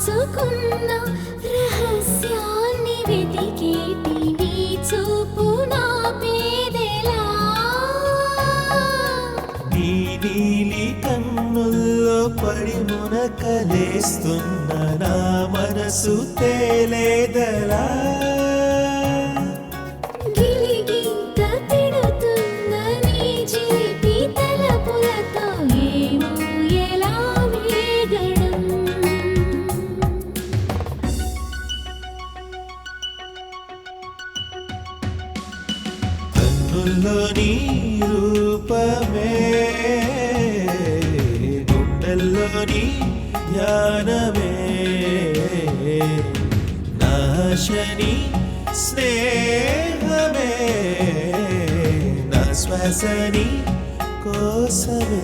దాచుకున్న రహస్యాన్ని వెతికేటి నీ చూపు నా పేదెలా నీ నీలి కన్నుల్లో పడి మునకలేస్తున్న నా మనసు తేలేదలా గిలిగింత పెడుతున్న నీ చిలిపి తలపులతో ఏమో ఎలా వేగడం కన్నుల్లో నీ రూపమే గుండెల్లో నీ ధ్యానమే నాశని స్నేహమే నా శ్వాసని కోసమే